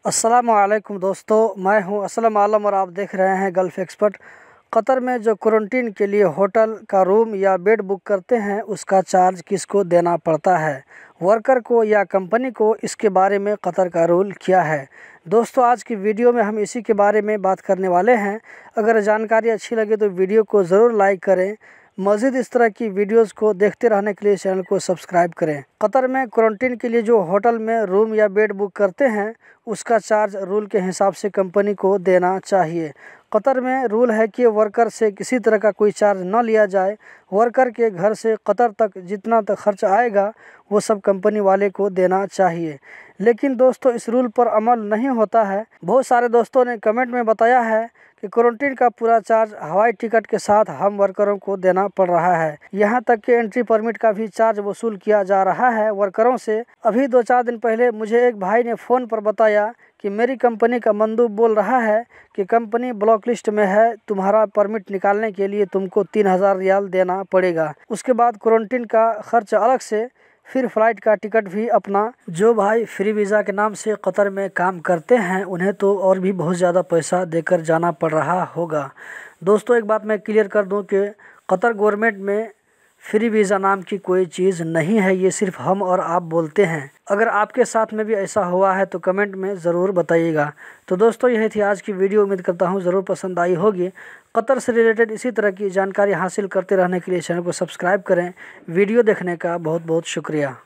अस्सलामुअलैकुम दोस्तों, मैं हूं असलम आलम और आप देख रहे हैं गल्फ़ एक्सपर्ट। कतर में जो क्वारंटीन के लिए होटल का रूम या बेड बुक करते हैं उसका चार्ज किसको देना पड़ता है, वर्कर को या कंपनी को? इसके बारे में कतर का रूल क्या है दोस्तों, आज की वीडियो में हम इसी के बारे में बात करने वाले हैं। अगर जानकारी अच्छी लगे तो वीडियो को ज़रूर लाइक करें। मज़ीद इस तरह की वीडियोस को देखते रहने के लिए चैनल को सब्सक्राइब करें। कतर में क्वारंटीन के लिए जो होटल में रूम या बेड बुक करते हैं उसका चार्ज रूल के हिसाब से कंपनी को देना चाहिए। कतर में रूल है कि वर्कर से किसी तरह का कोई चार्ज न लिया जाए। वर्कर के घर से कतर तक जितना तक खर्च आएगा वो सब कंपनी वाले को देना चाहिए। लेकिन दोस्तों इस रूल पर अमल नहीं होता है। बहुत सारे दोस्तों ने कमेंट में बताया है कि क्वारंटीन का पूरा चार्ज हवाई टिकट के साथ हम वर्करों को देना पड़ रहा है। यहाँ तक कि एंट्री परमिट का भी चार्ज वसूल किया जा रहा है वर्करों से। अभी 2-4 दिन पहले मुझे एक भाई ने फ़ोन पर बताया कि मेरी कंपनी का मंदूब बोल रहा है कि कंपनी ब्लॉक लिस्ट में है, तुम्हारा परमिट निकालने के लिए तुमको 3000 रियाल देना पड़ेगा। उसके बाद क्वारंटीन का खर्च अलग से, फिर फ़्लाइट का टिकट भी अपना। जो भाई फ्री वीज़ा के नाम से कतर में काम करते हैं उन्हें तो और भी बहुत ज़्यादा पैसा देकर जाना पड़ रहा होगा। दोस्तों एक बात मैं क्लियर कर दूं कि कतर गवर्नमेंट में फ्री वीज़ा नाम की कोई चीज़ नहीं है, ये सिर्फ हम और आप बोलते हैं। अगर आपके साथ में भी ऐसा हुआ है तो कमेंट में ज़रूर बताइएगा। तो दोस्तों यही थी आज की वीडियो, उम्मीद करता हूँ ज़रूर पसंद आई होगी। कतर से रिलेटेड इसी तरह की जानकारी हासिल करते रहने के लिए चैनल को सब्सक्राइब करें। वीडियो देखने का बहुत बहुत शुक्रिया।